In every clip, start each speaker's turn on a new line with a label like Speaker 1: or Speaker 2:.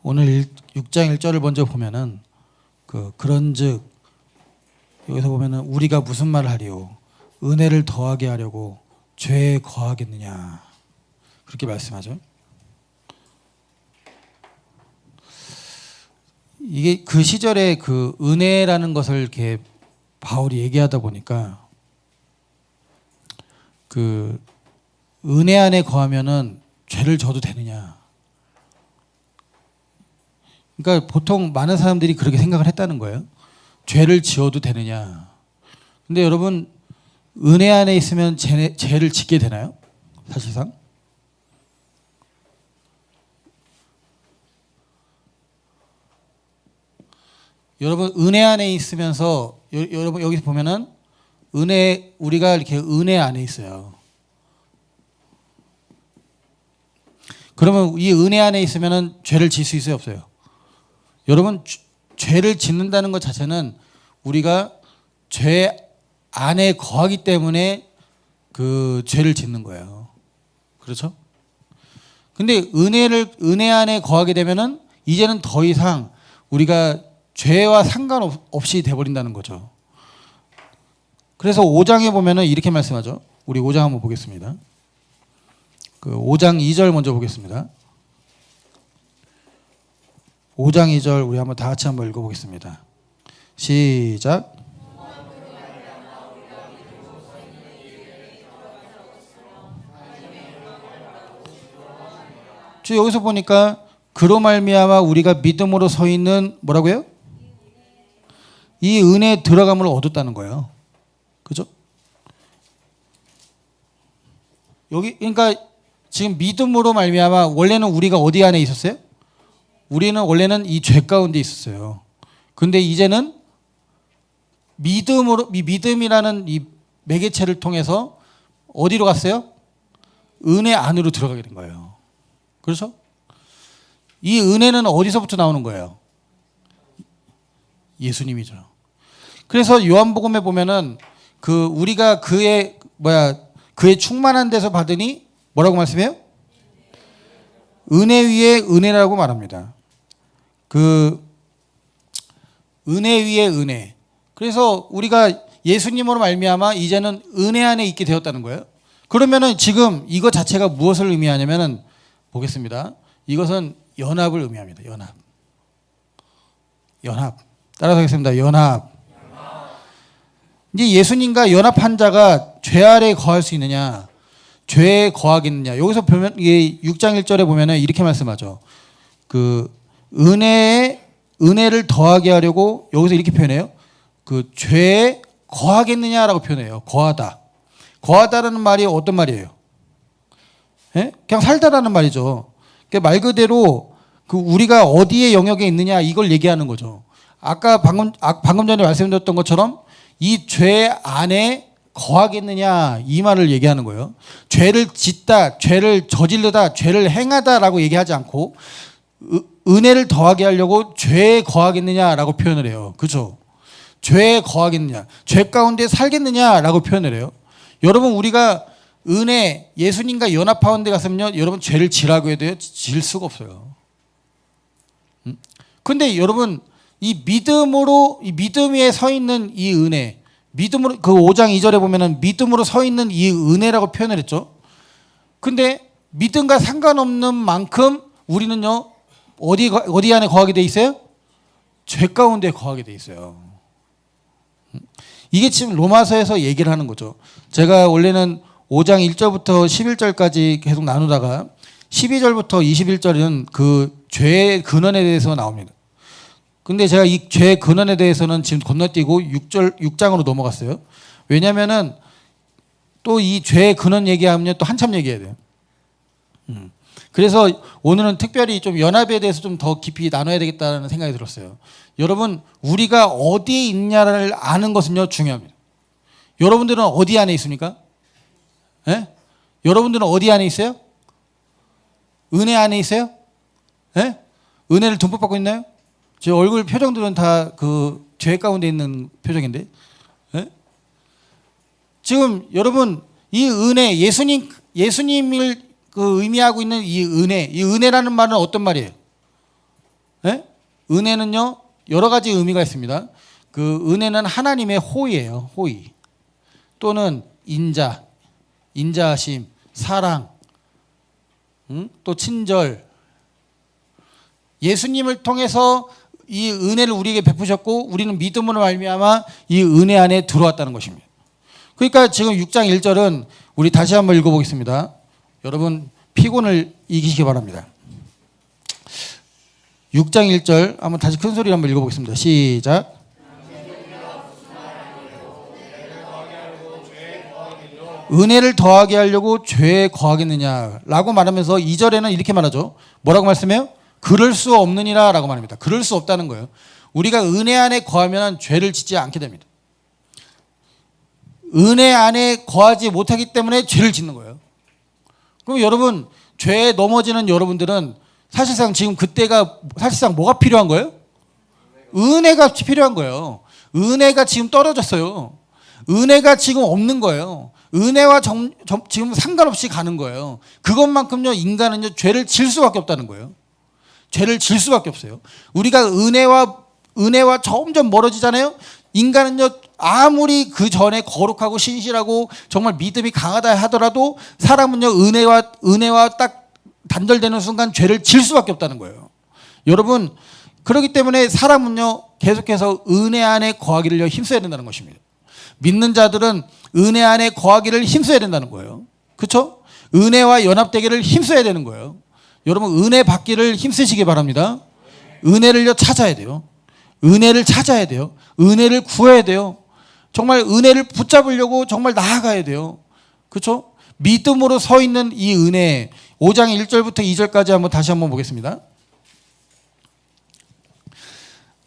Speaker 1: 오늘 6장 1절을 먼저 보면은 그런즉 여기서 보면은 우리가 무슨 말을 하리요 은혜를 더하게 하려고 죄에 거하겠느냐 그렇게 말씀하죠. 이게 그 시절에 그 은혜라는 것을 이렇게 바울이 얘기하다 보니까 그 은혜 안에 거하면은 죄를 져도 되느냐. 그러니까 보통 많은 사람들이 그렇게 생각을 했다는 거예요. 죄를 지어도 되느냐. 근데 여러분 은혜 안에 있으면 죄를 짓게 되나요? 사실상? 여러분 은혜 안에 있으면서 여러분 여기서 보면은 우리가 이렇게 은혜 안에 있어요. 그러면 이 은혜 안에 있으면은 죄를 지을 수 있어요, 없어요? 여러분 죄를 짓는다는 것 자체는 우리가 죄 안에 거하기 때문에 그 죄를 짓는 거예요. 그렇죠? 근데 은혜 안에 거하게 되면은 이제는 더 이상 우리가 죄와 상관없이 돼버린다는 거죠. 그래서 5장에 보면은 이렇게 말씀하죠. 우리 5장 한번 보겠습니다. 그 5장 2절 먼저 보겠습니다. 5장 2절 우리 한번 다 같이 한번 읽어보겠습니다. 시작. 저 여기서 보니까 그로 말미암아 우리가 믿음으로 서 있는 뭐라고요? 이 은혜에 들어감을 얻었다는 거예요. 그죠? 여기 그러니까 지금 믿음으로 말미암아 원래는 우리가 어디 안에 있었어요? 우리는 원래는 이 죄 가운데 있었어요. 근데 이제는 믿음이라는 이 매개체를 통해서 어디로 갔어요? 은혜 안으로 들어가게 된 거예요. 그렇죠? 이 은혜는 어디서부터 나오는 거예요? 예수님이죠. 그래서 요한복음에 보면은 우리가 그의 충만한 데서 받으니 뭐라고 말씀해요? 은혜 위에 은혜라고 말합니다. 은혜 위에 은혜. 그래서 우리가 예수님으로 말미암아 이제는 은혜 안에 있게 되었다는 거예요. 그러면은 지금 이거 자체가 무엇을 의미하냐면은 보겠습니다. 이것은 연합을 의미합니다. 연합. 따라서 하겠습니다. 연합. 이제 예수님과 연합한 자가 죄 아래 거할 수 있느냐? 죄에 거하겠느냐? 여기서 보면 6장 1절에 보면은 이렇게 말씀하죠. 은혜를 더하게 하려고 여기서 이렇게 표현해요. 죄에 거하겠느냐라고 표현해요. 거하다. 거하다라는 말이 어떤 말이에요? 예? 그냥 살다라는 말이죠. 그러니까 말 그대로 우리가 어디에 영역에 있느냐 이걸 얘기하는 거죠. 아까 방금 전에 말씀드렸던 것처럼 이 죄 안에 거하겠느냐 이 말을 얘기하는 거예요. 죄를 짓다, 죄를 저지르다, 죄를 행하다라고 얘기하지 않고 은혜를 더하게 하려고 죄에 거하겠느냐라고 표현을 해요. 그렇죠? 죄에 거하겠느냐, 죄 가운데 살겠느냐라고 표현을 해요. 여러분 우리가 예수님과 연합하는 데 갔으면요, 여러분 죄를 지라고 해도 질 수가 없어요. 근데 여러분 이 믿음 위에 서 있는 이 은혜, 믿음으로 5장 2절에 보면은 믿음으로 서 있는 이 은혜라고 표현을 했죠. 근데 믿음과 상관없는 만큼 우리는요 어디 안에 거하게 돼 있어요? 죄 가운데 거하게 돼 있어요. 이게 지금 로마서에서 얘기를 하는 거죠. 제가 원래는 5장 1절부터 11절까지 계속 나누다가 12절부터 21절은 그 죄의 근원에 대해서 나옵니다. 근데 제가 이 죄의 근원에 대해서는 지금 건너뛰고 6장으로 넘어갔어요. 왜냐면은 또 이 죄의 근원 얘기하면 또 한참 얘기해야 돼요. 그래서 오늘은 특별히 좀 연합에 대해서 좀 더 깊이 나눠야 되겠다는 생각이 들었어요. 여러분 우리가 어디에 있냐를 아는 것은요 중요합니다. 여러분들은 어디 안에 있습니까? 예? 여러분들은 어디 안에 있어요? 은혜 안에 있어요? 예? 은혜를 듬뿍 받고 있나요? 제 얼굴 표정들은 다 죄 가운데 있는 표정인데. 예? 지금 여러분 이 은혜 예수님을 의미하고 있는 이 은혜라는 말은 어떤 말이에요? 은혜는요 여러 가지 의미가 있습니다. 그 은혜는 하나님의 호의예요. 호의 또는 인자하심, 사랑, 또 친절. 예수님을 통해서 이 은혜를 우리에게 베푸셨고 우리는 믿음으로 말미암아 이 은혜 안에 들어왔다는 것입니다. 그러니까 지금 6장 1절은 우리 다시 한번 읽어보겠습니다. 여러분 피곤을 이기시기 바랍니다. 6장 1절 한번 다시 큰 소리로 한번 읽어보겠습니다. 시작. 은혜를 더하게 하려고 죄에 거하겠느냐라고 말하면서 2절에는 이렇게 말하죠. 뭐라고 말씀해요? 그럴 수 없느니라 라고 말합니다. 그럴 수 없다는 거예요. 우리가 은혜 안에 거하면 죄를 짓지 않게 됩니다. 은혜 안에 거하지 못하기 때문에 죄를 짓는 거예요. 그럼 여러분 죄에 넘어지는 여러분들은 사실상 지금 그때가 사실상 뭐가 필요한 거예요? 은혜가 필요한 거예요. 은혜가 지금 떨어졌어요. 은혜가 지금 없는 거예요. 은혜와 지금 상관없이 가는 거예요. 그것만큼요 인간은요 죄를 질 수밖에 없다는 거예요. 죄를 질 수밖에 없어요. 우리가 은혜와 점점 멀어지잖아요. 인간은요 아무리 그 전에 거룩하고 신실하고 정말 믿음이 강하다 하더라도 사람은요 은혜와 딱 단절되는 순간 죄를 질 수밖에 없다는 거예요. 여러분 그렇기 때문에 사람은요 계속해서 은혜 안에 거하기를 힘써야 된다는 것입니다. 믿는 자들은 은혜 안에 거하기를 힘써야 된다는 거예요. 그렇죠? 은혜와 연합되기를 힘써야 되는 거예요. 여러분 은혜 받기를 힘쓰시기 바랍니다. 은혜를요 찾아야 돼요. 은혜를 찾아야 돼요. 은혜를 구해야 돼요. 정말 은혜를 붙잡으려고 정말 나아가야 돼요. 그렇죠? 믿음으로 서 있는 이 은혜 5장 1절부터 2절까지 다시 한번 보겠습니다.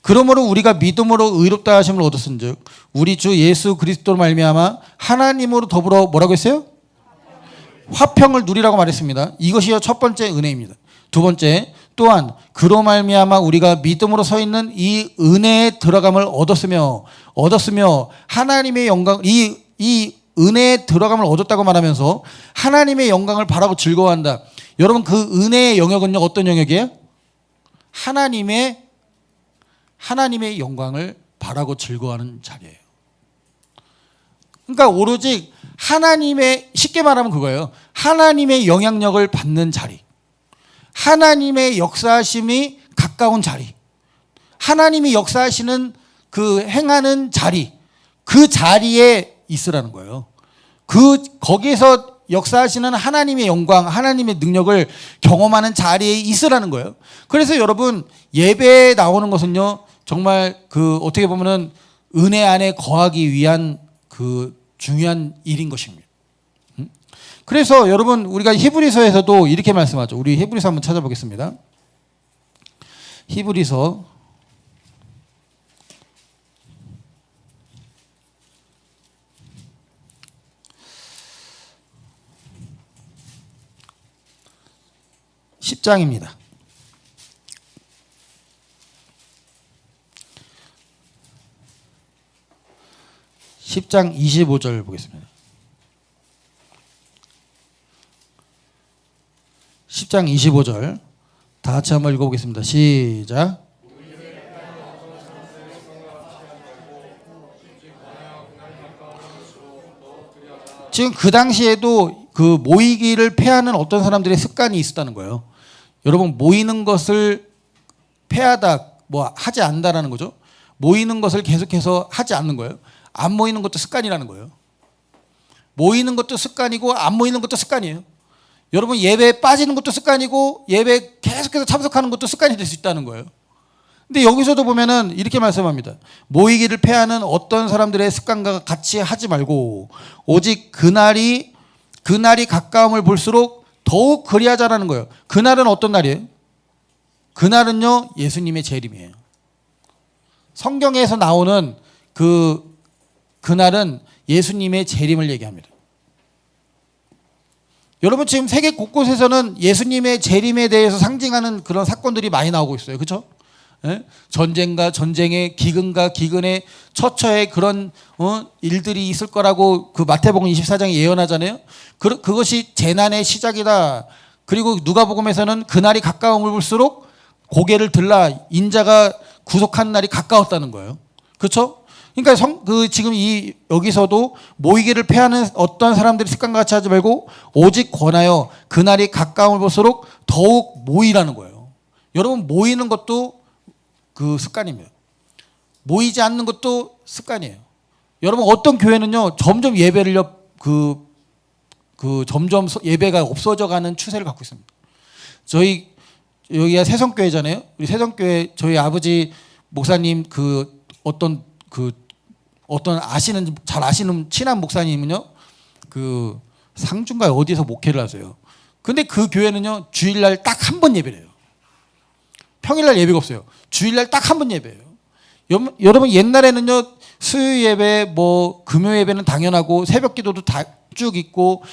Speaker 1: 그러므로 우리가 믿음으로 의롭다 하심을 얻었은즉 우리 주 예수 그리스도로 말미암아 하나님으로 더불어 뭐라고 했어요? 화평을 누리라고 말했습니다. 이것이요 첫 번째 은혜입니다. 두 번째 또한 그로 말미암아 우리가 믿음으로 서 있는 이 은혜에 들어감을 얻었으며 하나님의 영광 이 은혜에 들어감을 얻었다고 말하면서 하나님의 영광을 바라고 즐거워한다. 여러분 그 은혜의 영역은요 어떤 영역이에요? 하나님의 영광을 바라고 즐거워하는 자리예요. 그러니까 오로지 쉽게 말하면 그거예요. 하나님의 영향력을 받는 자리, 하나님의 역사하심이 가까운 자리, 하나님이 역사하시는 그 행하는 자리, 그 자리에 있으라는 거예요. 거기에서 역사하시는 하나님의 영광, 하나님의 능력을 경험하는 자리에 있으라는 거예요. 그래서 여러분 예배에 나오는 것은요 정말 어떻게 보면은 은혜 안에 거하기 위한 중요한 일인 것입니다. 그래서 여러분 우리가 히브리서에서도 이렇게 말씀하죠. 우리 히브리서 한번 찾아보겠습니다. 히브리서 10장입니다. 10장 25절 보겠습니다. 10장 25절 다 같이 한번 읽어보겠습니다. 시작. 지금 그 당시에도 그 모이기를 패하는 어떤 사람들의 습관이 있었다는 거예요. 여러분 모이는 것을 패하다 하지 않는다라는 거죠. 모이는 것을 계속해서 하지 않는 거예요. 안 모이는 것도 습관이라는 거예요. 모이는 것도 습관이고 안 모이는 것도 습관이에요. 여러분 예배에 빠지는 것도 습관이고 예배에 계속해서 참석하는 것도 습관이 될 수 있다는 거예요. 근데 여기서도 보면은 이렇게 말씀합니다. 모이기를 패하는 어떤 사람들의 습관과 같이 하지 말고 오직 그날이 가까움을 볼수록 더욱 그리하자라는 거예요. 그날은 어떤 날이에요? 그날은요 예수님의 재림이에요. 성경에서 나오는 그날은 예수님의 재림을 얘기합니다. 여러분 지금 세계 곳곳에서는 예수님의 재림에 대해서 상징하는 그런 사건들이 많이 나오고 있어요. 그렇죠? 전쟁과 전쟁의 기근과 기근의 처처의 그런 일들이 있을 거라고 그 마태복음 24장에 예언하잖아요. 그것이 재난의 시작이다. 그리고 누가복음에서는 그날이 가까움을 볼수록 고개를 들라 인자가 구속하는 날이 가까웠다는 거예요. 그렇죠? 그러니까 지금 여기서도 모이기를 패하는 어떠한 사람들이 습관과 같이 하지 말고 오직 권하여 그날이 가까움을 볼수록 더욱 모이라는 거예요. 여러분 모이는 것도 그 습관입니다. 모이지 않는 것도 습관이에요. 여러분 어떤 교회는요 점점 예배를요 점점 예배가 없어져가는 추세를 갖고 있습니다. 저희 여기가 새성교회잖아요. 우리 새성교회 저희 아버지 목사님 어떤 잘 아시는 친한 목사님은요 상주인가요 어디서 목회를 하세요. 근데 그 교회는요 주일날 딱 한 번 예배를 해요. 평일날 예배가 없어요. 주일날 딱 한 번 예배예요. 여러분 옛날에는요 수요 예배 금요 예배는 당연하고 새벽 기도도 다 쭉 있고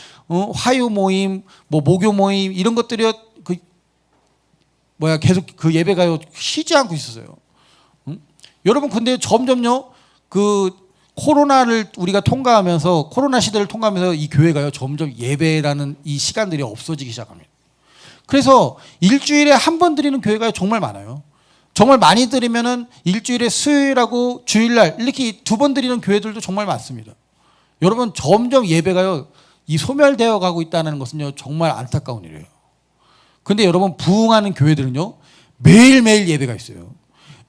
Speaker 1: 화요 모임 목요 모임 이런 것들이 계속 그 예배가요 쉬지 않고 있었어요. 여러분 근데 점점요 코로나를 우리가 통과하면서 코로나 시대를 통과하면서 이 교회가요 점점 예배라는 이 시간들이 없어지기 시작합니다. 그래서 일주일에 한 번 드리는 교회가 정말 많아요. 정말 많이 드리면은 일주일에 수요일하고 주일날 이렇게 2번 드리는 교회들도 정말 많습니다. 여러분 점점 예배가요 이 소멸되어 가고 있다는 것은요 정말 안타까운 일이에요. 근데 여러분 부흥하는 교회들은요 매일매일 예배가 있어요.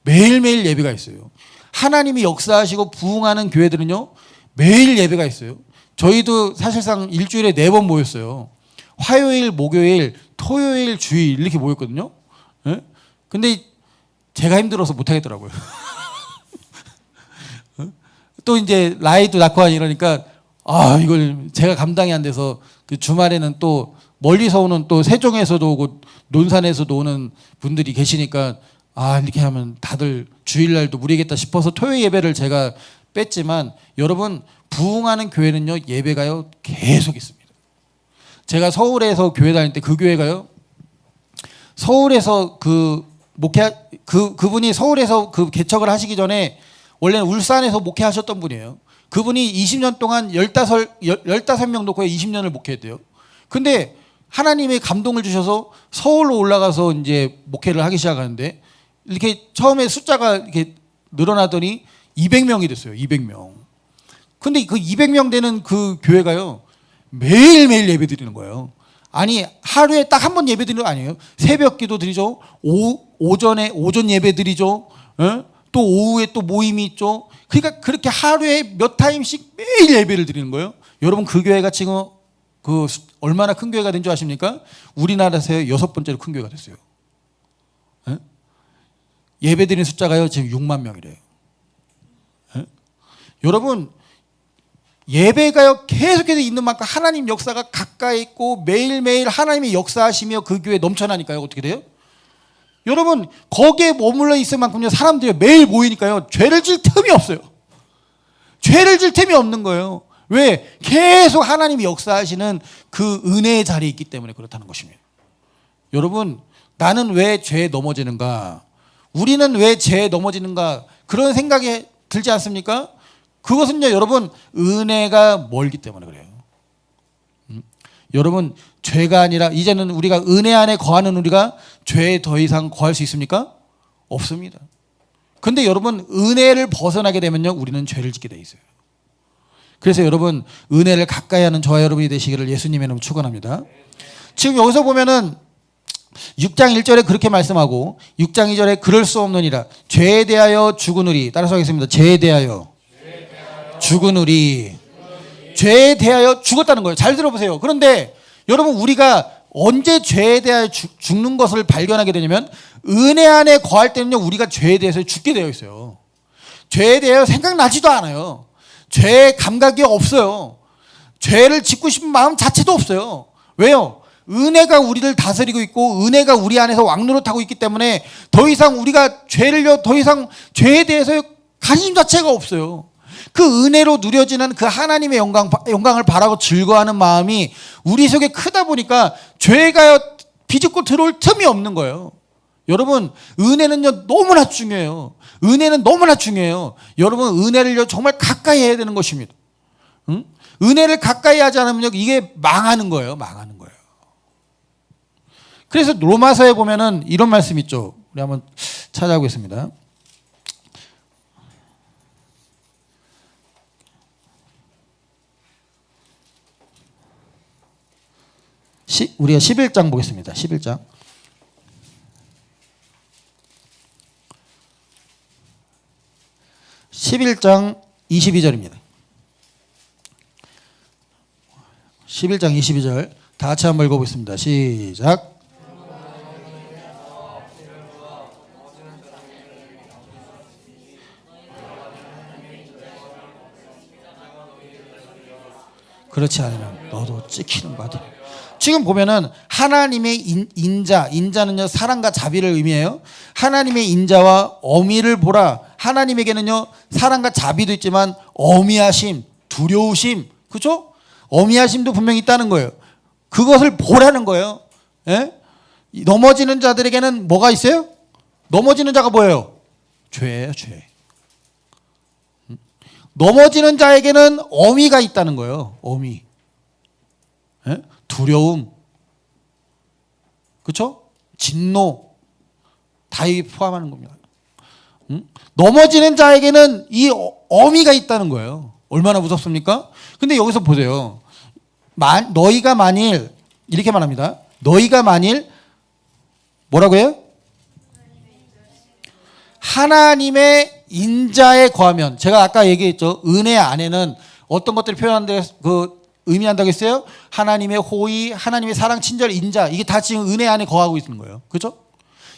Speaker 1: 매일매일 예배가 있어요. 하나님이 역사하시고 부흥하는 교회들은요 매일 예배가 있어요. 저희도 사실상 일주일에 4번 모였어요. 화요일, 목요일, 토요일, 주일 이렇게 모였거든요. 네? 근데 제가 힘들어서 못하겠더라고요. 또 이제 나이도 낳고 하니 이러니까 이걸 제가 감당이 안 돼서 그 주말에는 또 멀리서 오는 또 세종에서도 오고 논산에서도 오는 분들이 계시니까 이렇게 하면 다들 주일날도 무리겠다 싶어서 토요일 예배를 제가 뺐지만 여러분 부흥하는 교회는요 예배가요 계속 있습니다. 제가 서울에서 교회 다닐 때 그 교회가요 서울에서 그분이 서울에서 개척을 하시기 전에 원래는 울산에서 목회하셨던 분이에요. 그분이 20년 동안 15명 놓고 20년을 목회했대요. 근데 하나님의 감동을 주셔서 서울로 올라가서 이제 목회를 하기 시작하는데 이렇게 처음에 숫자가 이렇게 늘어나더니 200명이 됐어요. 200명. 근데 그 200명 되는 그 교회가요 매일매일 예배 드리는 거예요. 아니 하루에 딱 한 번 예배 드리는 거 아니에요. 새벽 기도 드리죠. 오전 예배 드리죠. 또 오후에 또 모임이 있죠. 그러니까 그렇게 하루에 몇 타임씩 매일 예배를 드리는 거예요. 여러분 그 교회가 지금 얼마나 큰 교회가 된 줄 아십니까? 우리나라에서 6번째로 큰 교회가 됐어요. 예배 드리는 숫자가요 지금 6만 명이래요. 여러분 예배가요 계속해서 있는 만큼 하나님 역사가 가까이 있고 매일매일 하나님이 역사하시며 그 교회 넘쳐나니까요. 어떻게 돼요? 여러분 거기에 머물러 있을 만큼요 사람들이 매일 모이니까요 죄를 질 틈이 없어요. 죄를 질 틈이 없는 거예요. 왜? 계속 하나님이 역사하시는 그 은혜의 자리에 있기 때문에 그렇다는 것입니다. 여러분 나는 왜 죄에 넘어지는가? 우리는 왜 죄에 넘어지는가? 그런 생각이 들지 않습니까? 그것은요 여러분 은혜가 멀기 때문에 그래요. 여러분 죄가 아니라 이제는 우리가 은혜 안에 거하는 우리가 죄에 더 이상 거할 수 있습니까? 없습니다. 근데 여러분 은혜를 벗어나게 되면요 우리는 죄를 짓게 돼 있어요. 그래서 여러분 은혜를 가까이 하는 저와 여러분이 되시기를 예수님의 이름으로 축원합니다. 지금 여기서 보면은 6장 1절에 그렇게 말씀하고 6장 2절에 그럴 수 없느니라 죄에 대하여 죽으느니 따라서 하겠습니다. 죄에 대하여 죽으느니 죄에 대하여 죽었다는 거예요. 잘 들어보세요. 그런데 여러분 우리가 언제 죄에 대하여 죽는 것을 발견하게 되냐면 은혜 안에 거할 때는요 우리가 죄에 대해서 죽게 되어 있어요. 죄에 대하여 생각나지도 않아요. 죄의 감각이 없어요. 죄를 짓고 싶은 마음 자체도 없어요. 왜요? 은혜가 우리를 다스리고 있고 은혜가 우리 안에서 왕노릇하고 있기 때문에 더 이상 우리가 더 이상 죄에 대해서 관심 자체가 없어요. 그 은혜로 누려지는 그 하나님의 영광을 바라고 즐거워하는 마음이 우리 속에 크다 보니까 죄가 비집고 들어올 틈이 없는 거예요. 여러분 은혜는요 너무나 중요해요. 은혜는 너무나 중요해요. 여러분 은혜를요 정말 가까이 해야 되는 것입니다. 응? 은혜를 가까이 하지 않으면 이게 망하는 거예요. 망하는 거예요. 그래서 로마서에 보면은 이런 말씀 있죠. 우리 한번 찾아보겠습니다. 우리가 11장 보겠습니다. 11장. 11장 22절입니다. 11장 22절 다 같이 한번 읽어보겠습니다. 시작. 그렇지 않으면 너도 찍히는 바다. 지금 보면은 하나님의 인자는요 사랑과 자비를 의미해요. 하나님의 인자와 어미를 보라. 하나님에게는요 사랑과 자비도 있지만 어미하심, 두려우심, 그렇죠? 어미하심도 분명히 있다는 거예요. 그것을 보라는 거예요. 예? 넘어지는 자들에게는 뭐가 있어요? 넘어지는 자가 뭐예요? 죄예요, 죄. 넘어지는 자에게는 어미가 있다는 거예요. 어미. 예? 두려움, 그렇죠? 진노 다 포함하는 겁니다. 넘어지는 자에게는 이 어미가 있다는 거예요. 얼마나 무섭습니까? 근데 여기서 보세요. 너희가 만일 이렇게 말합니다. 너희가 만일 뭐라고 해요? 하나님의 인자에 거하면, 제가 아까 얘기했죠. 은혜 안에는 어떤 것들이 표현한데 의미한다고 했어요? 하나님의 호의, 하나님의 사랑, 친절, 인자, 이게 다 지금 은혜 안에 거하고 있는 거예요. 그렇죠?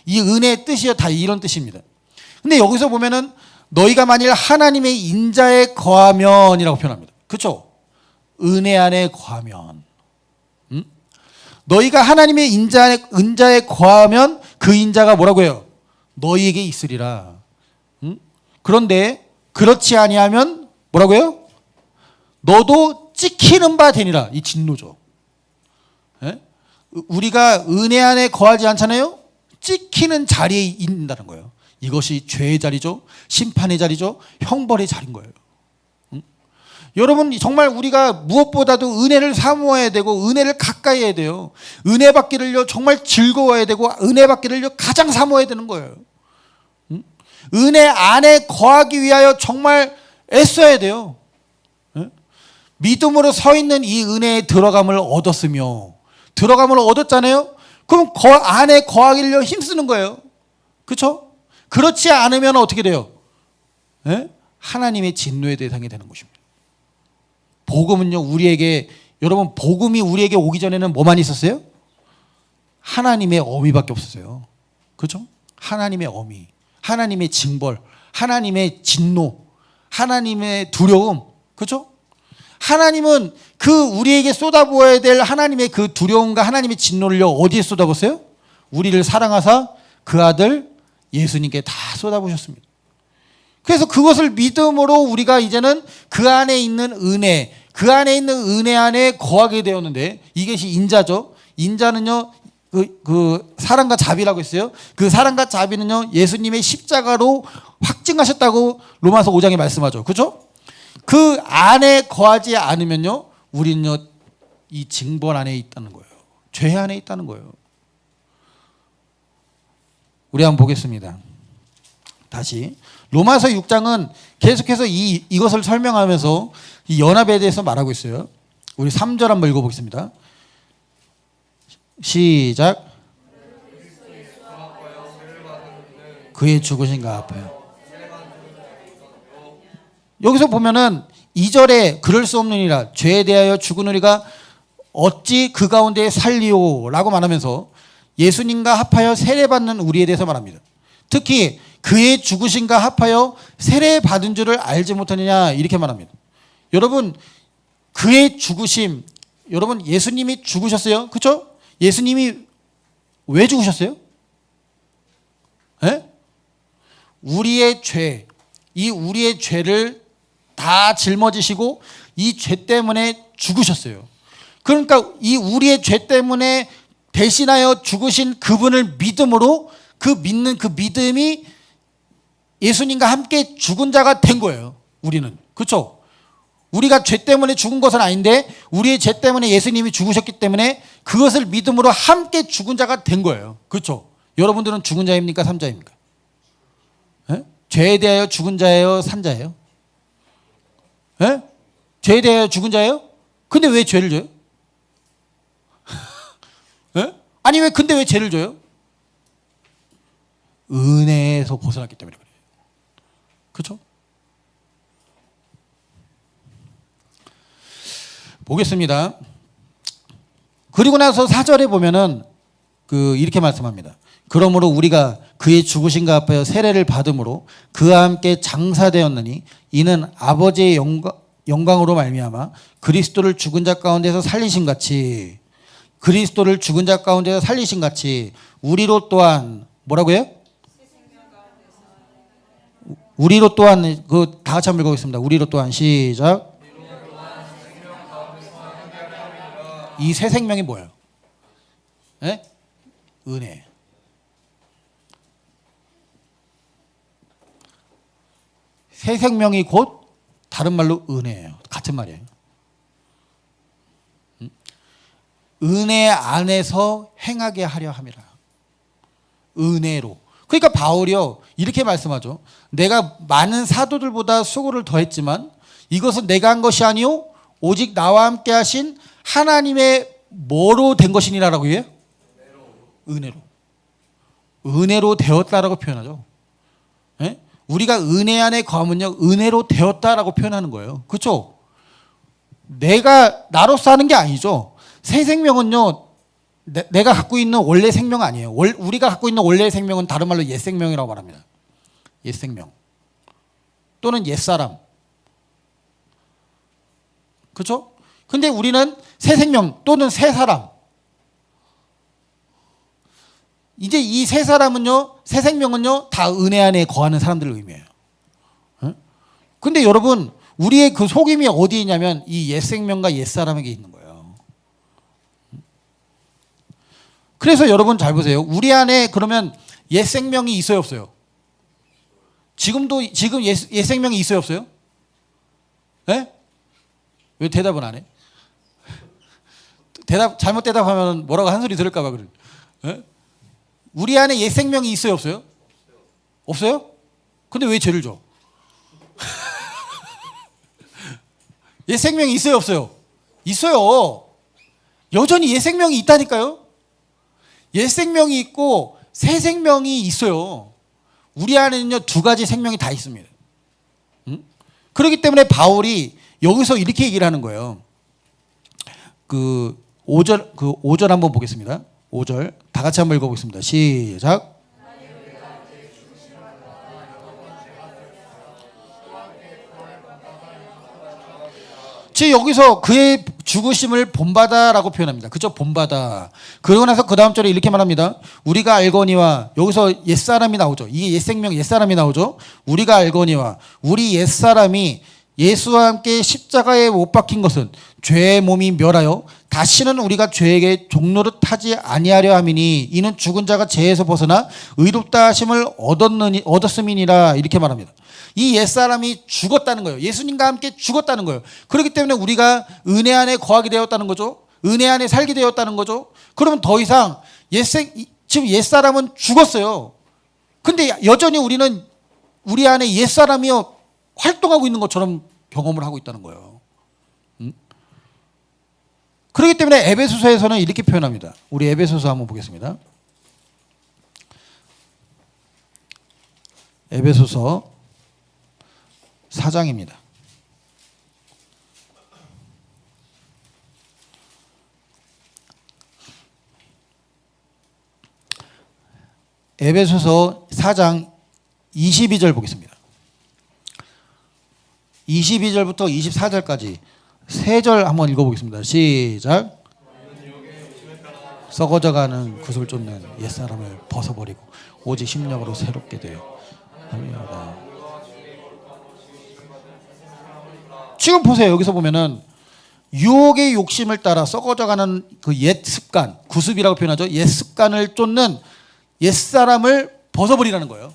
Speaker 1: 이 은혜의 뜻이요 다 이런 뜻입니다. 근데 여기서 보면은 너희가 만일 하나님의 인자에 거하면이라고 표현합니다. 그렇죠? 은혜 안에 거하면. 너희가 하나님의 인자에 거하면 그 인자가 뭐라고 해요? 너희에게 있으리라. 그런데 그렇지 아니하면 뭐라고 해요? 너도 찍히는 바 되니라. 이 진노죠. 예? 우리가 은혜 안에 거하지 않잖아요. 찍히는 자리에 있는다는 거예요. 이것이 죄의 자리죠. 심판의 자리죠. 형벌의 자리인 거예요. 여러분 정말 우리가 무엇보다도 은혜를 사모해야 되고 은혜를 가까이 해야 돼요. 은혜 받기를요 정말 즐거워야 되고 은혜 받기를요 가장 사모해야 되는 거예요. 은혜 안에 거하기 위하여 정말 애써야 돼요. 믿음으로 서 있는 이 은혜에 들어감을 얻었으며, 들어감을 얻었잖아요. 그럼 안에 거하기를 힘쓰는 거예요. 그렇죠? 그렇지 않으면 어떻게 돼요? 하나님의 진노의 대상이 되는 것입니다. 복음은요 우리에게, 여러분 복음이 우리에게 오기 전에는 뭐만 있었어요? 하나님의 어미밖에 없었어요. 그렇죠? 하나님의 어미, 하나님의 징벌, 하나님의 진노, 하나님의 두려움. 그렇죠? 하나님은 그 우리에게 쏟아부어야 될 하나님의 그 두려움과 하나님의 진노를요 어디에 쏟아부었어요? 우리를 사랑하사 그 아들 예수님께 다 쏟아부으셨습니다. 그래서 그것을 믿음으로 우리가 이제는 그 안에 있는 은혜, 그 안에 있는 은혜 안에 거하게 되었는데, 이것이 인자죠. 인자는요 그 사랑과 자비라고 했어요. 그 사랑과 자비는요 예수님의 십자가로 확증하셨다고 로마서 5장에 말씀하죠. 그렇죠? 그 안에 거하지 않으면요 우리는요 이 징벌 안에 있다는 거예요. 죄 안에 있다는 거예요. 우리 한번 보겠습니다. 다시 로마서 6장은 계속해서 이것을 설명하면서 이 연합에 대해서 말하고 있어요. 우리 3절 한번 읽어보겠습니다. 시작. 그의 죽으신가 아파요. 여기서 보면은 2절에 그럴 수 없느니라, 죄에 대하여 죽으느니가 어찌 그 가운데 살리오 라고 말하면서 예수님과 합하여 세례받는 우리에 대해서 말합니다. 특히 그의 죽으심과 합하여 세례받은 줄을 알지 못하느냐 이렇게 말합니다. 여러분 그의 죽으심, 여러분 예수님이 죽으셨어요. 그렇죠? 예수님이 왜 죽으셨어요? 에? 우리의 죄, 이 우리의 죄를 다 짊어지시고 이 죄 때문에 죽으셨어요. 그러니까 이 우리의 죄 때문에 대신하여 죽으신 그분을 믿음으로, 그 믿는 그 믿음이 예수님과 함께 죽은 자가 된 거예요. 우리는. 그렇죠? 우리가 죄 때문에 죽은 것은 아닌데 우리의 죄 때문에 예수님이 죽으셨기 때문에 그것을 믿음으로 함께 죽은 자가 된 거예요. 그렇죠? 여러분들은 죽은 자입니까? 산 자입니까? 예? 죄에 대하여 죽은 자예요? 산 자예요? 예? 죄에 대하여 죽은 자예요? 근데 왜 죄를 져요? 예? 아니 근데 왜 죄를 져요? 은혜에서 벗어났기 때문에 그래요. 그렇죠? 보겠습니다. 그리고 나서 4절에 보면은 이렇게 말씀합니다. 그러므로 우리가 그의 죽으심과 합하여 세례를 받음으로 그와 함께 장사되었느니 이는 아버지의 영광으로 말미암아 그리스도를 죽은 자 가운데서 살리신 같이 우리로 또한 뭐라고요? 우리로 또한 다 같이 한번 읽어보겠습니다. 우리로 또한 시작. 이 새 생명이 뭐예요? 네? 은혜. 새 생명이 곧 다른 말로 은혜예요. 같은 말이에요. 은혜 안에서 행하게 하려 함이라. 은혜로. 그러니까 바울이요 이렇게 말씀하죠. 내가 많은 사도들보다 수고를 더했지만 이것은 내가 한 것이 아니요 오직 나와 함께 하신 하나님의 뭐로 된 것이니라라고 해요? 은혜로 되었다라고 표현하죠. 예? 우리가 은혜 안에 거하면요 은혜로 되었다라고 표현하는 거예요. 그렇죠? 내가 나로서 하는 게 아니죠. 새 생명은요 내가 갖고 있는 원래 생명 아니에요. 우리가 갖고 있는 원래 생명은 다른 말로 옛 생명이라고 말합니다. 옛 생명 또는 옛 사람. 그렇죠? 근데 우리는 새 생명 또는 새 사람. 이제 이 새 사람은요, 새 생명은요, 다 은혜 안에 거하는 사람들을 의미해요. 근데 여러분, 우리의 그 속임이 어디 있냐면 이 옛 생명과 옛 사람에게 있는 거예요. 그래서 여러분 잘 보세요. 우리 안에 그러면 옛 생명이 있어요, 없어요? 지금 옛 생명이 있어요, 없어요? 네? 왜 대답은 안 해? 잘못 대답하면 뭐라고 한 소리 들을까 봐 그래. 네? 우리 안에 옛 생명이 있어요, 없어요? 없어요? 근데 왜 죄를 줘? 옛 생명이 있어요, 없어요? 있어요. 여전히 옛 생명이 있다니까요. 옛 생명이 있고 새 생명이 있어요. 우리 안에는요 두 가지 생명이 다 있습니다. 그렇기 때문에 바울이 여기서 이렇게 얘기를 하는 거예요. 5절 한번 보겠습니다. 5절 다 같이 한번 읽어보겠습니다. 시작. 즉 여기서 그의 죽으심을 본받아라고 표현합니다. 그죠? 본받아. 그러고 나서 그 다음 절에 이렇게 말합니다. 우리가 알거니와 여기서 옛사람이 나오죠. 이게 옛생명 옛사람이 나오죠. 우리가 알거니와 우리 옛사람이 예수와 함께 십자가에 못 박힌 것은 죄의 몸이 멸하여 다시는 우리가 죄에게 종노릇하지 아니하려 함이니 이는 죽은 자가 죄에서 벗어나 의롭다 하심을 얻었음이니라 이렇게 말합니다. 이 옛사람이 죽었다는 거예요. 예수님과 함께 죽었다는 거예요. 그렇기 때문에 우리가 은혜 안에 거하게 되었다는 거죠. 은혜 안에 살게 되었다는 거죠. 그러면 더 이상 지금 옛사람은 죽었어요. 근데 여전히 우리는 우리 안에 옛사람이요 활동하고 있는 것처럼 경험을 하고 있다는 거예요. 그렇기 때문에 에베소서에서는 이렇게 표현합니다. 우리 에베소서 한번 보겠습니다. 에베소서 4장입니다. 에베소서 4장 22절 보겠습니다. 22절부터 24절까지 세 절 한번 읽어보겠습니다. 시작. 썩어져가는 구슬 쫓는 옛사람을 벗어버리고 오직 심령으로 새롭게 되어 지금 보세요. 여기서 보면은 유혹의 욕심을 따라 썩어져가는 그 옛 습관, 구습이라고 표현하죠. 옛 습관을 쫓는 옛사람을 벗어버리라는 거예요.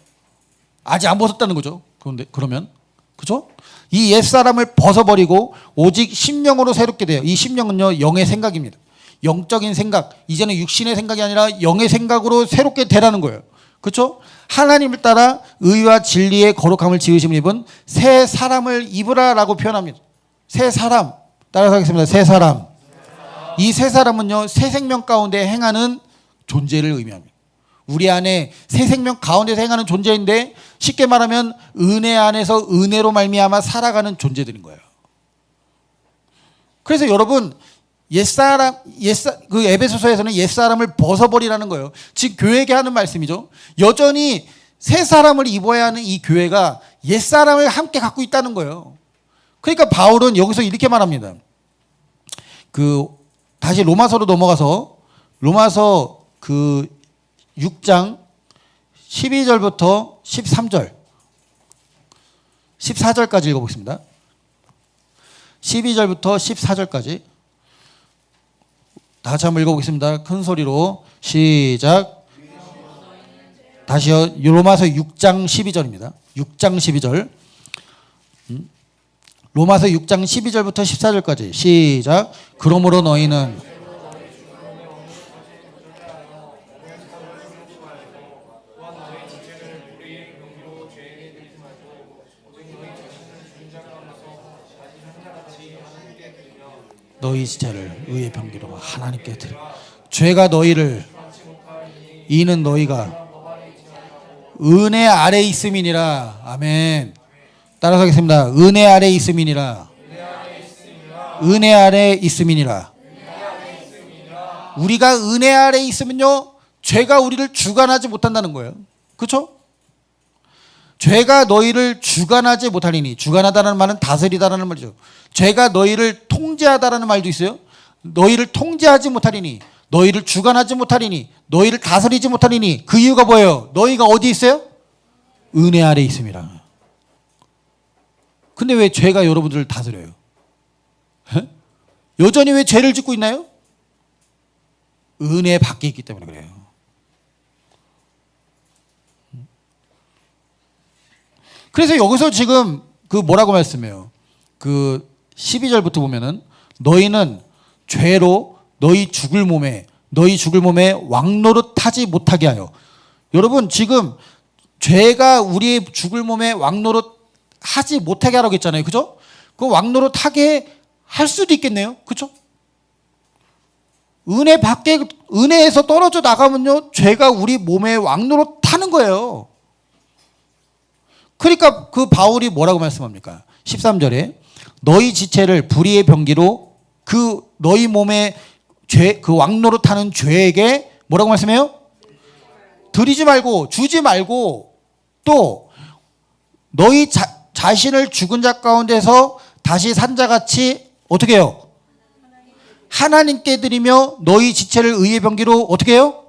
Speaker 1: 아직 안 벗었다는 거죠. 그러면 그렇죠? 이 옛사람을 벗어버리고 오직 심령으로 새롭게 돼요. 이 심령은요 영의 생각입니다. 영적인 생각, 이제는 육신의 생각이 아니라 영의 생각으로 새롭게 되라는 거예요. 그렇죠? 하나님을 따라 의와 진리의 거룩함을 지으심을 입은 새 사람을 입으라라고 표현합니다. 새 사람, 따라서 하겠습니다. 새 사람. 이 새 사람은요, 새 생명 가운데 행하는 존재를 의미합니다. 우리 안에 새 생명 가운데서 행하는 존재인데, 쉽게 말하면 은혜 안에서 은혜로 말미암아 살아가는 존재들인 거예요. 그래서 여러분, 그 에베소서에서는 옛사람을 벗어버리라는 거예요. 지금 교회에게 하는 말씀이죠. 여전히 새 사람을 입어야 하는 이 교회가 옛사람을 함께 갖고 있다는 거예요. 그러니까 바울은 여기서 이렇게 말합니다. 다시 로마서로 넘어가서 로마서 6장 12절부터 13절 14절까지 읽어보겠습니다. 12절부터 14절까지 다시 한번 읽어보겠습니다. 큰 소리로 시작. 다시요. 로마서 6장 12절입니다. 6장 12절. 로마서 6장 12절부터 14절까지 시작. 그러므로 너희는 너희 지체를 의의 병기로 하나님께 드려. 죄가 너희를, 이는 너희가 은혜 아래 있음이니라. 아멘. 따라서 하겠습니다. 은혜 아래 있음이니라. 은혜 아래 있음이니라. 우리가 은혜 아래 있으면요, 죄가 우리를 주관하지 못한다는 거예요. 그렇죠? 죄가 너희를 주관하지 못하리니, 주관하다는 말은 다스리다라는 말이죠. 죄가 너희를 통제하다라는 말도 있어요. 너희를 통제하지 못하리니, 너희를 주관하지 못하리니, 너희를 다스리지 못하리니, 그 이유가 뭐예요? 너희가 어디 있어요? 은혜 아래 있음이라. 근데 왜 죄가 여러분들을 다스려요? 에? 여전히 왜 죄를 짓고 있나요? 은혜 밖에 있기 때문에 그래요. 그래서 여기서 지금 뭐라고 말씀해요? 12절부터 보면은 너희는 죄로 너희 죽을 몸에 왕노릇하지 못하게 하여. 여러분, 지금 죄가 우리의 죽을 몸에 왕노릇하지 못하게 하라고 했잖아요. 그죠? 그 왕노릇하게 할 수도 있겠네요. 그죠? 은혜에서 떨어져 나가면요, 죄가 우리 몸에 왕노릇하는 거예요. 그러니까 바울이 뭐라고 말씀합니까? 13절에 너희 지체를 불의의 병기로 너희 몸에 왕노릇하는 죄에게 뭐라고 말씀해요? 드리지 말고, 주지 말고, 또 너희 자신을 죽은 자 가운데서 다시 산 자같이 어떻게 해요? 하나님께 드리며 너희 지체를 의의 병기로 어떻게 해요?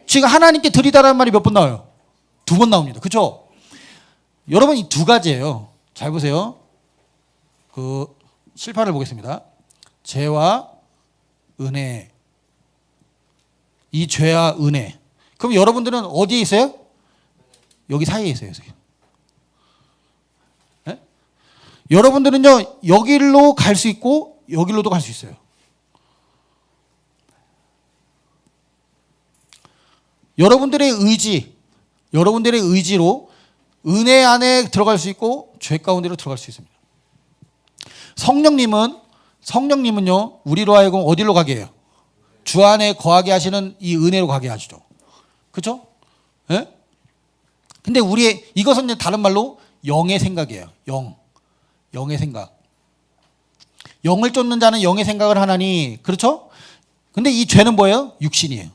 Speaker 1: 지금 하나님께 드리다라는 말이 몇 번 나와요? 2번 나옵니다. 그렇죠? 여러분, 이 2가지예요. 잘 보세요. 실판을 보겠습니다. 죄와 은혜. 이 죄와 은혜. 그럼 여러분들은 어디에 있어요? 여기 사이에 있어요. 네? 여러분들은요, 여기로 갈 수 있고 여기로도 갈 수 있어요. 여러분들의 의지로 은혜 안에 들어갈 수 있고 죄 가운데로 들어갈 수 있습니다. 성령님은요, 우리로 하여금 어디로 가게 해요? 주 안에 거하게 하시는 이 은혜로 가게 하시죠. 그렇죠? 예? 근데 이것은 이제 다른 말로 영의 생각이에요. 영의 생각. 영을 쫓는 자는 영의 생각을 하나니, 그렇죠? 근데 이 죄는 뭐예요? 육신이에요.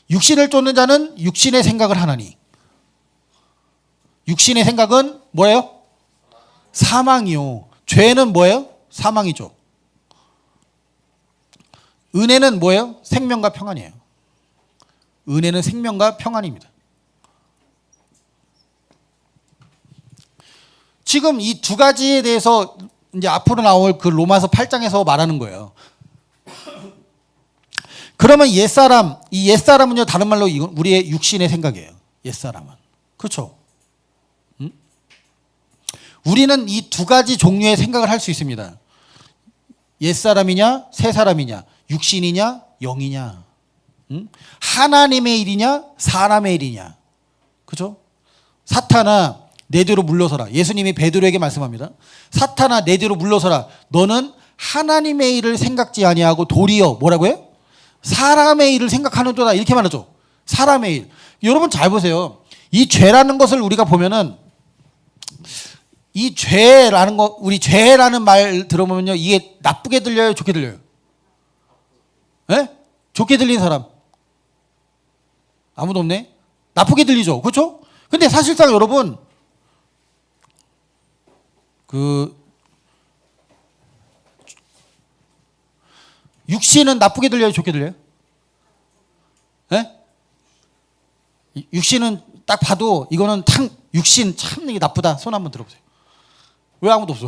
Speaker 1: 육신을 쫓는 자는 육신의 생각을 하나니. 육신의 생각은 뭐예요? 사망이요. 죄는 뭐예요? 사망이죠. 은혜는 뭐예요? 생명과 평안이에요. 은혜는 생명과 평안입니다. 지금 이 2가지에 대해서 이제 앞으로 나올 로마서 8장에서 말하는 거예요. 그러면 이 옛사람은요, 다른 말로 우리의 육신의 생각이에요. 옛사람은. 그렇죠? 우리는 이 2가지 종류의 생각을 할 수 있습니다. 옛사람이냐 새 사람이냐, 육신이냐 영이냐, 응? 하나님의 일이냐 사람의 일이냐. 그죠? 사탄아 내 뒤로 물러서라. 예수님이 베드로에게 말씀합니다. 사탄아 내 뒤로 물러서라. 너는 하나님의 일을 생각지 아니하고 도리어 뭐라고요? 사람의 일을 생각하는도다. 이렇게 말하죠. 사람의 일. 여러분 잘 보세요. 이 죄라는 것을 우리가 보면은, 이 죄라는 거, 우리 죄라는 말 들어보면요, 이게 나쁘게 들려요, 좋게 들려요? 예? 좋게 들린 사람 아무도 없네. 나쁘게 들리죠, 그렇죠? 근데 사실상 여러분, 육신은 나쁘게 들려요, 좋게 들려요? 예? 육신은 딱 봐도 이거는 참, 육신 참 이게 나쁘다. 손 한번 들어보세요. 왜 아무도 없어?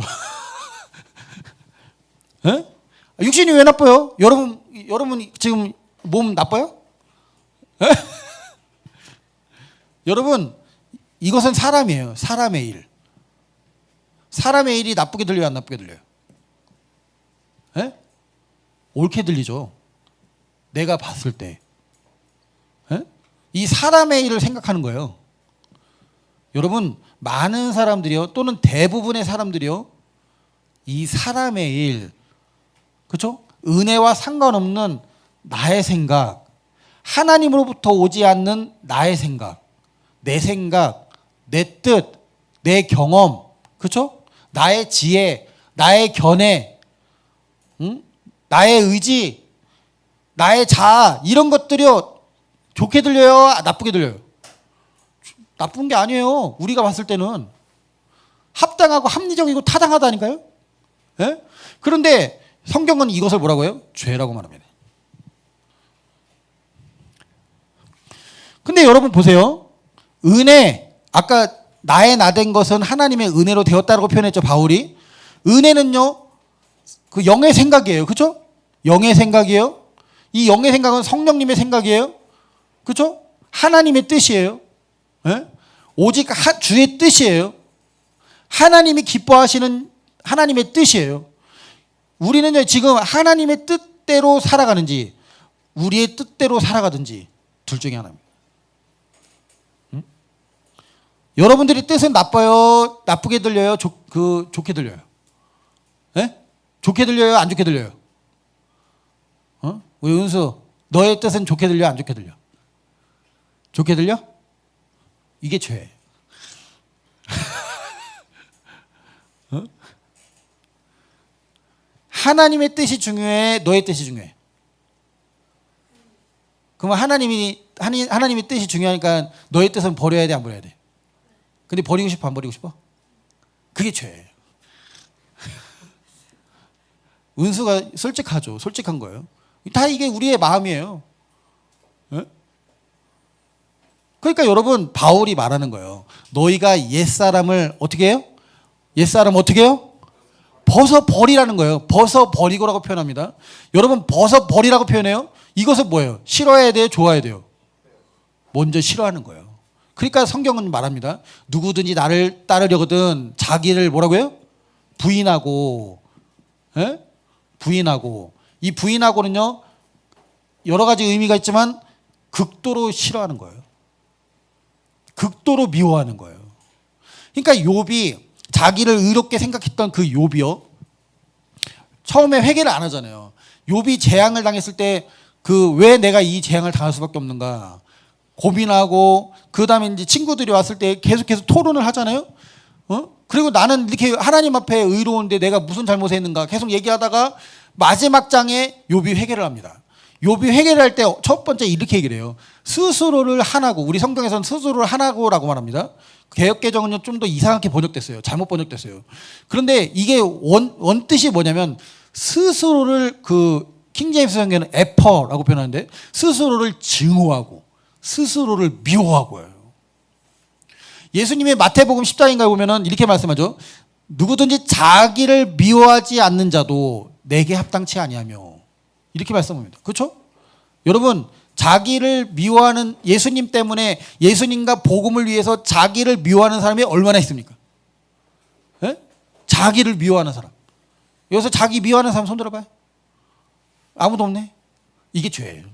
Speaker 1: 예? 육신이 왜 나빠요? 여러분 지금 몸 나빠요? 예? 여러분, 이것은 사람이에요. 사람의 일. 사람의 일이 나쁘게 들려요, 안 나쁘게 들려요? 예? 옳게 들리죠. 내가 봤을 때. 예? 이 사람의 일을 생각하는 거예요. 여러분, 많은 사람들이요, 또는 대부분의 사람들이요, 이 사람의 일, 그렇죠? 은혜와 상관없는 나의 생각, 하나님으로부터 오지 않는 나의 생각, 내 뜻, 내 경험, 그렇죠? 나의 지혜, 나의 견해, 응? 나의 의지, 나의 자아, 이런 것들이요, 좋게 들려요, 나쁘게 들려요? 나쁜 게 아니에요. 우리가 봤을 때는 합당하고 합리적이고 타당하다니까요. 예? 그런데 성경은 이것을 뭐라고 해요? 죄라고 말합니다. 근데 여러분 보세요. 은혜, 아까 나의 나된 것은 하나님의 은혜로 되었다고 표현했죠, 바울이. 은혜는요, 그 영의 생각이에요. 그렇죠? 영의 생각이에요. 이 영의 생각은 성령님의 생각이에요. 그렇죠? 하나님의 뜻이에요. 예? 오직 주의 뜻이에요. 하나님이 기뻐하시는 하나님의 뜻이에요. 우리는 지금 하나님의 뜻대로 살아가는지 우리의 뜻대로 살아가든지 둘 중에 하나입니다. 응? 여러분들의 뜻은 나빠요? 나쁘게 들려요? 좋게 들려요? 예? 좋게 들려요? 안 좋게 들려요? 우리 은수, 너의 뜻은 좋게 들려? 안 좋게 들려? 좋게 들려? 이게 죄예요. 하나님의 뜻이 중요해? 너의 뜻이 중요해? 그러면 하나님의 뜻이 중요하니까 너의 뜻은 버려야 돼, 안 버려야 돼? 근데 버리고 싶어, 안 버리고 싶어? 그게 죄예요. 은수가 솔직하죠. 솔직한 거예요. 다 이게 우리의 마음이에요. 네? 그러니까 여러분, 바울이 말하는 거예요. 너희가 옛사람을 어떻게 해요? 옛사람 어떻게 해요? 벗어버리라는 거예요. 벗어버리고라고 표현합니다. 여러분, 벗어버리라고 표현해요. 이것은 뭐예요? 싫어해야 돼요? 좋아해야 돼요? 먼저 싫어하는 거예요. 그러니까 성경은 말합니다. 누구든지 나를 따르려거든 자기를 뭐라고 해요? 부인하고, 예? 부인하고. 이 부인하고는요, 여러 가지 의미가 있지만 극도로 싫어하는 거예요. 극도로 미워하는 거예요. 그러니까 욥이 자기를 의롭게 생각했던 그 욥이요, 처음에 회개를 안 하잖아요. 욥이 재앙을 당했을 때 왜 내가 이 재앙을 당할 수밖에 없는가 고민하고, 그 다음에 이제 친구들이 왔을 때 계속해서 토론을 하잖아요. 그리고 나는 이렇게 하나님 앞에 의로운데 내가 무슨 잘못을 했는가 계속 얘기하다가 마지막 장에 욥이 회개를 합니다. 욥이 회개를 할 때 첫 번째 이렇게 얘기를 해요. 스스로를 하나고, 우리 성경에서는 스스로를 하나고라고 말합니다. 개역개정은 좀 더 이상하게 번역됐어요. 잘못 번역됐어요. 그런데 이게 원뜻이 뭐냐면, 스스로를 킹제임스 성경에는 에퍼라고 표현하는데, 스스로를 증오하고 스스로를 미워하고요. 예수님의 마태복음 10장인가에 보면은 이렇게 말씀하죠. 누구든지 자기를 미워하지 않는 자도 내게 합당치 아니하며, 이렇게 말씀합니다. 그렇죠? 여러분, 자기를 미워하는, 예수님 때문에 예수님과 복음을 위해서 자기를 미워하는 사람이 얼마나 있습니까? 예? 자기를 미워하는 사람. 여기서 자기 미워하는 사람 손 들어봐요. 아무도 없네. 이게 죄예요.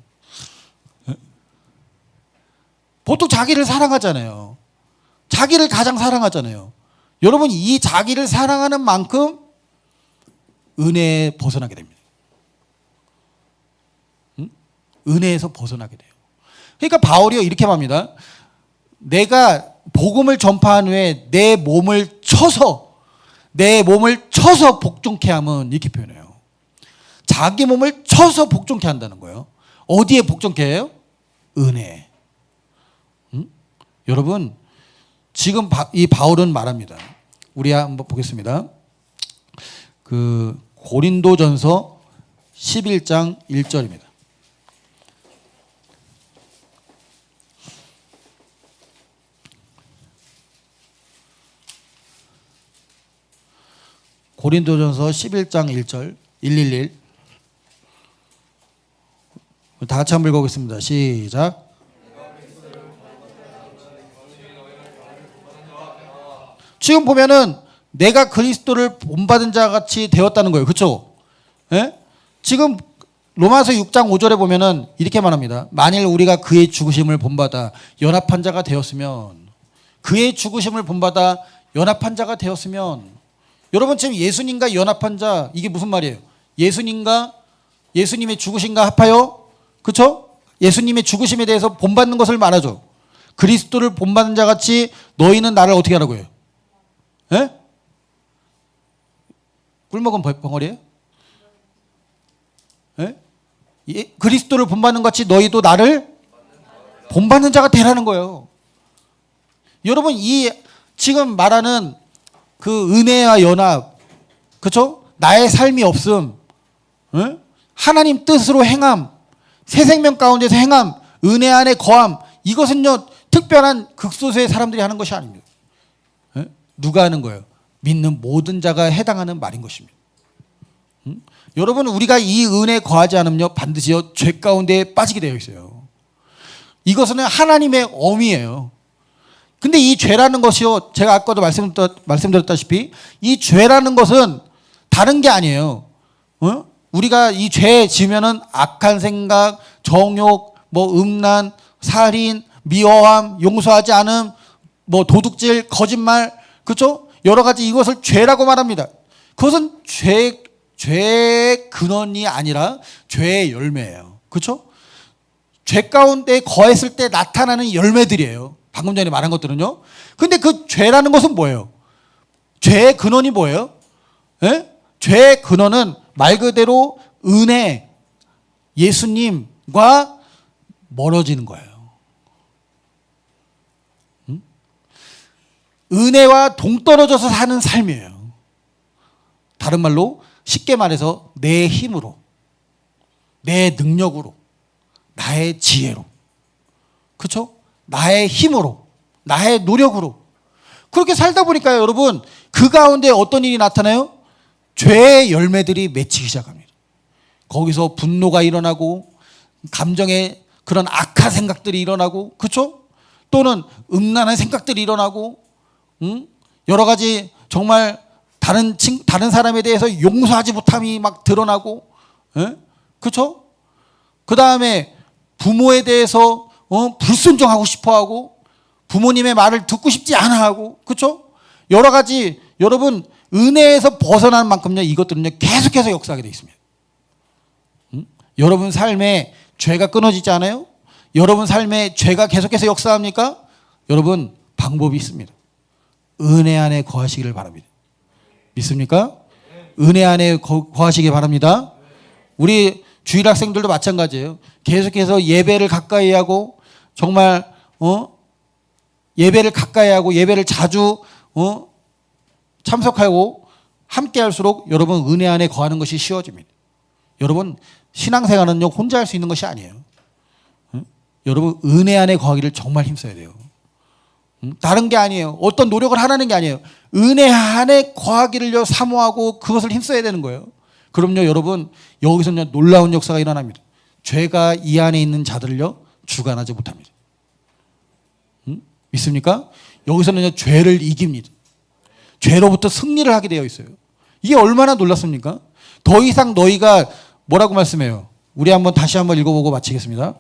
Speaker 1: 보통 자기를 사랑하잖아요. 자기를 가장 사랑하잖아요. 여러분, 이 자기를 사랑하는 만큼 은혜에 벗어나게 됩니다. 은혜에서 벗어나게 돼요. 그러니까 바울이요 이렇게 말합니다. 내가 복음을 전파한 후에 내 몸을 쳐서 복종케 함은 이렇게 표현해요. 자기 몸을 쳐서 복종케 한다는 거예요. 어디에 복종케 해요? 은혜. 여러분, 지금 이 바울은 말합니다. 우리 한번 보겠습니다. 그 고린도전서 11장 1절입니다. 고린도전서 11장 1절 111. 다 같이 한번 읽어보겠습니다. 시작. 지금 보면은 내가 그리스도를 본받은 자 같이 되었다는 거예요. 그렇죠? 예? 지금 로마서 6장 5절에 보면은 이렇게 말합니다. 만일 우리가 그의 죽으심을 본받아 연합한 자가 되었으면, 그의 죽으심을 본받아 연합한 자가 되었으면, 여러분 지금 예수님과 연합한 자, 이게 무슨 말이에요? 예수님의 죽으심과 합하여, 그렇죠? 예수님의 죽으심에 대해서 본받는 것을 말하죠. 그리스도를 본받는 자 같이 너희는 나를 어떻게 하라고 해요? 예? 꿀먹은 벙어리예요? 예? 그리스도를 본받는 것 같이 너희도 나를 본받는 자가 되라는 거예요. 여러분, 이 지금 말하는 그 은혜와 연합, 그렇죠? 나의 삶이 없음, 예? 하나님 뜻으로 행함, 새 생명 가운데서 행함, 은혜 안에 거함, 이것은요 특별한 극소수의 사람들이 하는 것이 아닙니다. 예? 누가 하는 거예요? 믿는 모든 자가 해당하는 말인 것입니다. 여러분, 우리가 이 은혜에 거하지 않으면요 반드시요 죄 가운데 빠지게 되어 있어요. 이것은 하나님의 엄이에요. 근데 이 죄라는 것이요, 제가 아까도 말씀드렸다시피 이 죄라는 것은 다른 게 아니에요. 우리가 이 죄 지으면은 악한 생각, 정욕, 음란, 살인, 미워함, 용서하지 않음, 도둑질, 거짓말, 그렇죠? 여러 가지 이것을 죄라고 말합니다. 그것은 죄의 근원이 아니라 죄의 열매예요. 그렇죠? 죄 가운데 거했을 때 나타나는 열매들이에요. 방금 전에 말한 것들은요. 근데 그 죄라는 것은 뭐예요? 죄의 근원이 뭐예요? 예? 죄의 근원은 말 그대로 은혜, 예수님과 멀어지는 거예요. 은혜와 동떨어져서 사는 삶이에요. 다른 말로 쉽게 말해서 내 힘으로, 내 능력으로, 나의 지혜로, 그렇죠? 나의 힘으로, 나의 노력으로 그렇게 살다 보니까요, 여러분, 그 가운데 어떤 일이 나타나요? 죄의 열매들이 맺히기 시작합니다. 거기서 분노가 일어나고, 감정의 그런 악한 생각들이 일어나고, 그렇죠? 또는 음란한 생각들이 일어나고, 여러 가지 정말 다른 사람에 대해서 용서하지 못함이 막 드러나고, 그렇죠? 그 다음에 부모에 대해서 불순종하고 싶어하고, 부모님의 말을 듣고 싶지 않아 하고, 그렇죠? 여러 가지, 여러분, 은혜에서 벗어나는 만큼요 이것들은요 계속해서 역사하게 되어 있습니다. 여러분 삶에 죄가 끊어지지 않아요? 여러분 삶에 죄가 계속해서 역사합니까? 여러분, 방법이 있습니다. 은혜 안에 거하시기를 바랍니다. 믿습니까? 은혜 안에 거하시기 바랍니다. 우리 주일 학생들도 마찬가지예요. 계속해서 예배를 가까이 하고, 정말 예배를 가까이 하고, 예배를 자주 참석하고 함께 할수록 여러분 은혜 안에 거하는 것이 쉬워집니다. 여러분, 신앙생활은요 혼자 할 수 있는 것이 아니에요. 여러분, 은혜 안에 거하기를 정말 힘써야 돼요. 다른 게 아니에요. 어떤 노력을 하라는 게 아니에요. 은혜 안에 거하기를요 사모하고 그것을 힘써야 되는 거예요. 그럼요 여러분, 여기서는 놀라운 역사가 일어납니다. 죄가 이 안에 있는 자들을요 주관하지 못합니다. 믿습니까? 여기서는 죄를 이깁니다. 죄로부터 승리를 하게 되어 있어요. 이게 얼마나 놀랐습니까? 더 이상 너희가 뭐라고 말씀해요? 우리 다시 한번 읽어보고 마치겠습니다.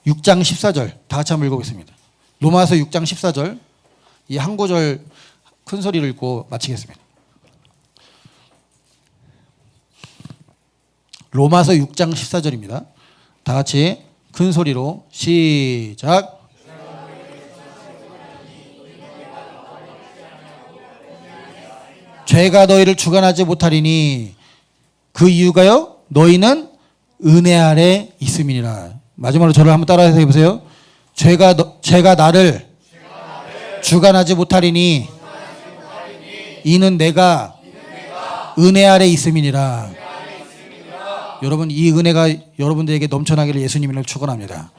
Speaker 1: 6장 14절 다 같이 한번 읽어보겠습니다. 로마서 6장 14절 이 한 구절 큰 소리를 읽고 마치겠습니다. 로마서 6장 14절입니다. 다 같이 큰 소리로 시작. 죄가 너희를 주관하지 못하리니 그 이유가요? 너희는 은혜 아래 있음이니라. 마지막으로 저를 한번 따라해서 해보세요. 죄가 나를 주관하지 못하리니 이는 내가 은혜 아래 있음이니라. 여러분 이 은혜가 여러분들에게 넘쳐나기를 예수님 이름으로 축원합니다.